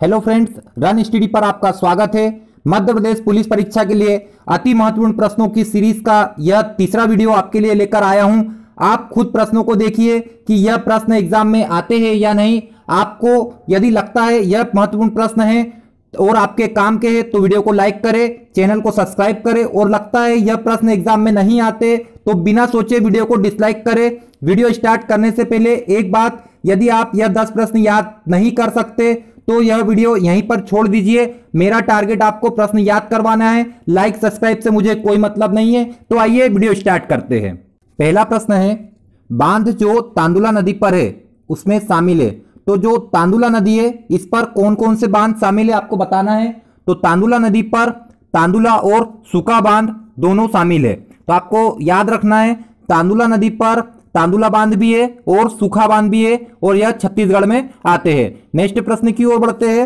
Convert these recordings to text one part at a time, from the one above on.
Hello friends, run study पर आपका स्वागत है। मध्य प्रदेश पुलिस परीक्षा के लिए अति महत्वपूर्ण प्रश्नों की सीरीज का यह तीसरा वीडियो आपके लिए लेकर आया हूं। आप खुद प्रश्नों को देखिए कि यह प्रश्न एग्जाम में आते हैं या नहीं। आपको यदि लगता है यह महत्वपूर्ण प्रश्न है और आपके काम के हैं तो वीडियो को लाइक करें, चैनल को सब्सक्राइब करें, और लगता है यह प्रश्न एग्जाम में नहीं आते तो बिना सोचे वीडियो को डिसलाइक करें। वीडियो स्टार्ट करने से पहले एक बात, यदि आप यह 10 प्रश्न याद नहीं कर सकते तो यह वीडियो यहीं पर छोड़ दीजिए। मेरा टारगेट आपको प्रश्न याद करवाना है, लाइक सब्सक्राइब से मुझे कोई मतलब नहीं है। तो आइए वीडियो स्टार्ट करते हैं। पहला प्रश्न है, बांध जो तांदुला नदी पर है उसमें शामिल है। तो जो तांदुला नदी है इस पर कौन कौन से बांध शामिल है आपको बताना है। तो तांदुला नदी पर तांदुला और सूखा बांध दोनों शामिल है। तो आपको याद रखना है तांदुला नदी पर तांदुला बांध भी है और सूखा बांध भी है, और यह छत्तीसगढ़ में आते हैं। नेक्स्ट प्रश्न की ओर बढ़ते हैं।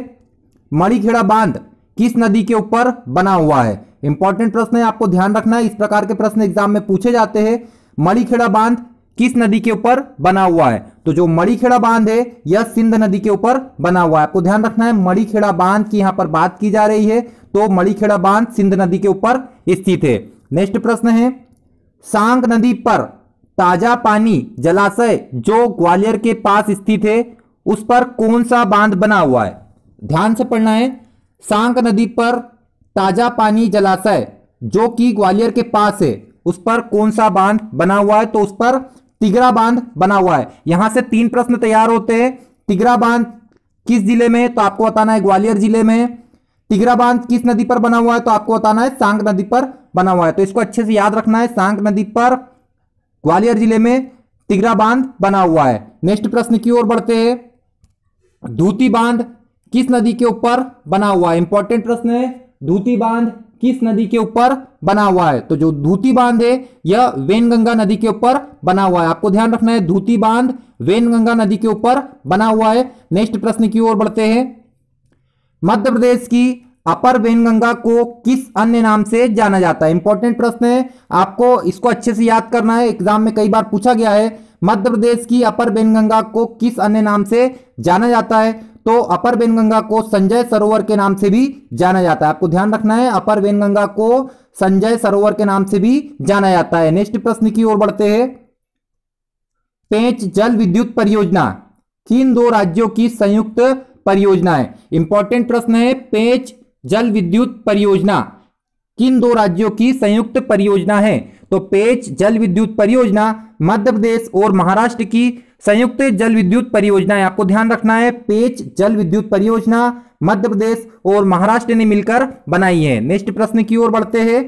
मणिखेड़ा बांध किस नदी के ऊपर बना हुआ है? इंपॉर्टेंट प्रश्न है, आपको ध्यान रखना है। इस प्रकार के प्रश्न एग्जाम में पूछे जाते हैं। मणिखेड़ा बांध किस नदी के ऊपर बना हुआ है? तो जो मणिखेड़ा बांध है यह सिंध नदी के ऊपर बना हुआ है। आपको ध्यान रखना है, मणिखेड़ा बांध की यहां पर बात की जा रही है, तो मणिखेड़ा बांध सिंध नदी के ऊपर स्थित है। नेक्स्ट प्रश्न है, सांग नदी पर ताजा पानी जलाशय जो ग्वालियर के पास स्थित है उस पर कौन सा बांध बना हुआ है? ध्यान से पढ़ना है। सांग नदी पर ताजा पानी जलाशय जो कि ग्वालियर के पास है उस पर कौन सा बांध बना हुआ है? तो उस पर तिगरा बांध बना हुआ है। यहां से 3 प्रश्न तैयार होते हैं। तिगरा बांध किस जिले में है? तो आपको बताना है ग्वालियर जिले में है। तिगरा बांध किस नदी पर बना हुआ है? तो आपको बताना है सांग नदी पर बना हुआ है। तो इसको अच्छे से याद रखना है, सांग नदी पर ग्वालियर जिले में तिगरा बांध बना हुआ है। नेक्स्ट प्रश्न की ओर बढ़ते हैं। धूती बांध किस नदी के ऊपर बना हुआ है? इंपॉर्टेंट प्रश्न है, धूती बांध किस नदी के ऊपर बना हुआ है? तो जो धूती बांध है यह वेनगंगा नदी के ऊपर बना हुआ है। आपको ध्यान रखना है, धूती बांध वेनगंगा नदी के ऊपर बना हुआ है। नेक्स्ट प्रश्न की ओर बढ़ते हैं। मध्य प्रदेश की अपर वेनगंगा को किस अन्य नाम से जाना जाता है? इंपॉर्टेंट प्रश्न है, आपको इसको अच्छे से याद करना है। एग्जाम में कई बार पूछा गया है, मध्य प्रदेश की अपर वेनगंगा को किस अन्य नाम से जाना जाता है? तो अपर वेनगंगा को संजय सरोवर के नाम से भी जाना जाता है। आपको ध्यान रखना है, अपर वेनगंगा को संजय सरोवर के नाम से भी जाना जाता है। नेक्स्ट प्रश्न की ओर बढ़ते हैं। पेंच जल विद्युत परियोजना किन 2 राज्यों की संयुक्त परियोजना है? इंपॉर्टेंट प्रश्न है, पेंच जल विद्युत परियोजना किन 2 राज्यों की संयुक्त परियोजना है? तो पेंच जल विद्युत परियोजना मध्य प्रदेश और महाराष्ट्र की संयुक्त जल विद्युत परियोजना है। आपको ध्यान रखना है, पेंच जल विद्युत परियोजना मध्य प्रदेश और महाराष्ट्र ने मिलकर बनाई है। नेक्स्ट प्रश्न की ओर बढ़ते हैं।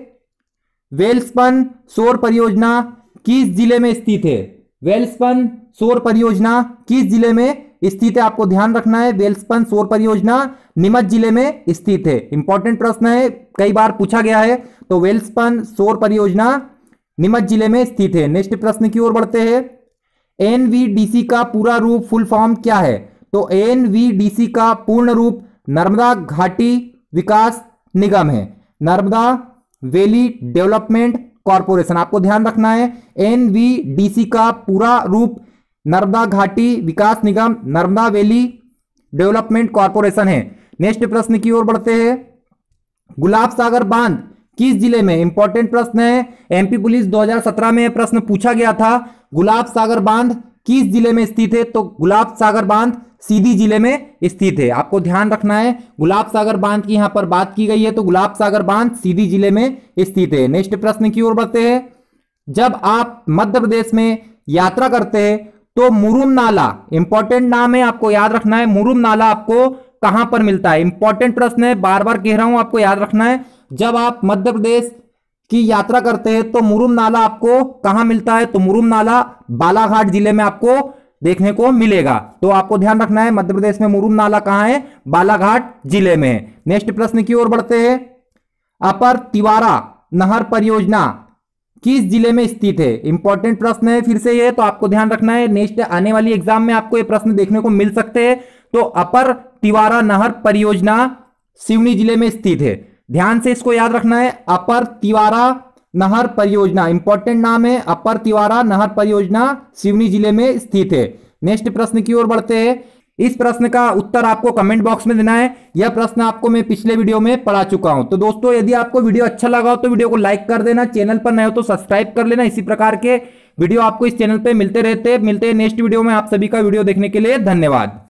वेल्सपन सौर परियोजना किस जिले में स्थित है? वेल्सपन सौर परियोजना किस जिले में स्थित है? आपको ध्यान रखना है, वेल्सपन सौर परियोजना नीमच जिले में स्थित है। इंपॉर्टेंट प्रश्न है, कई बार पूछा गया है। तो वेल्सपन सौर परियोजना नीमच जिले में स्थित है। नेक्स्ट प्रश्न की ओर बढ़ते हैं। एनवीडीसी का पूरा रूप फुल फॉर्म क्या है? तो एनवीडीसी का पूर्ण रूप नर्मदा घाटी विकास निगम है, नर्मदा वैली डेवलपमेंट कॉरपोरेशन। आपको ध्यान रखना है, एनवीडीसी का पूरा रूप नर्मदा घाटी विकास निगम, नर्मदा वैली डेवलपमेंट कॉरपोरेशन है। नेक्स्ट प्रश्न की ओर बढ़ते हैं। गुलाब सागर बांध किस जिले में? इंपॉर्टेंट प्रश्न है, एमपी पुलिस 2017 में प्रश्न पूछा गया था। गुलाब सागर बांध किस जिले में स्थित है? तो गुलाब सागर बांध सीधी जिले में स्थित है। आपको ध्यान रखना है, गुलाब सागर बांध की यहां पर बात की गई है, तो गुलाब सागर बांध सीधी जिले में स्थित है। नेक्स्ट प्रश्न की ओर बढ़ते हैं। जब आप मध्य प्रदेश में यात्रा करते हैं तो मुरुम नाला, इंपॉर्टेंट नाम है, आपको याद रखना है, मुरुम नाला आपको कहां पर मिलता है? इंपॉर्टेंट प्रश्न है, बार बार कह रहा हूं, आपको याद रखना है। जब आप मध्य प्रदेश की यात्रा करते हैं तो मुरुम नाला आपको कहां मिलता है? तो मुरुम नाला बालाघाट जिले में आपको देखने को मिलेगा। तो आपको ध्यान रखना है, मध्य प्रदेश में मुरुम नाला कहां है? बालाघाट जिले में है। नेक्स्ट प्रश्न की ओर बढ़ते हैं। अपर तिवारा नहर परियोजना किस जिले में स्थित है? इंपॉर्टेंट प्रश्न है, फिर से ये, तो आपको ध्यान रखना है, नेक्स्ट आने वाली एग्जाम में आपको ये प्रश्न देखने को मिल सकते हैं। तो अपर तिवारा नहर परियोजना सिवनी जिले में स्थित है। ध्यान से इसको याद रखना है, अपर तिवारा नहर परियोजना, इंपॉर्टेंट नाम है, अपर तिवारा नहर परियोजना सिवनी जिले में स्थित है। नेक्स्ट प्रश्न की ओर बढ़ते हैं। इस प्रश्न का उत्तर आपको कमेंट बॉक्स में देना है। यह प्रश्न आपको मैं पिछले वीडियो में पढ़ा चुका हूं। तो दोस्तों यदि आपको वीडियो अच्छा लगा हो तो वीडियो को लाइक कर देना, चैनल पर नए हो तो सब्सक्राइब कर लेना। इसी प्रकार के वीडियो आपको इस चैनल पे मिलते रहते हैं। मिलते हैं नेक्स्ट वीडियो में। आप सभी का वीडियो देखने के लिए धन्यवाद।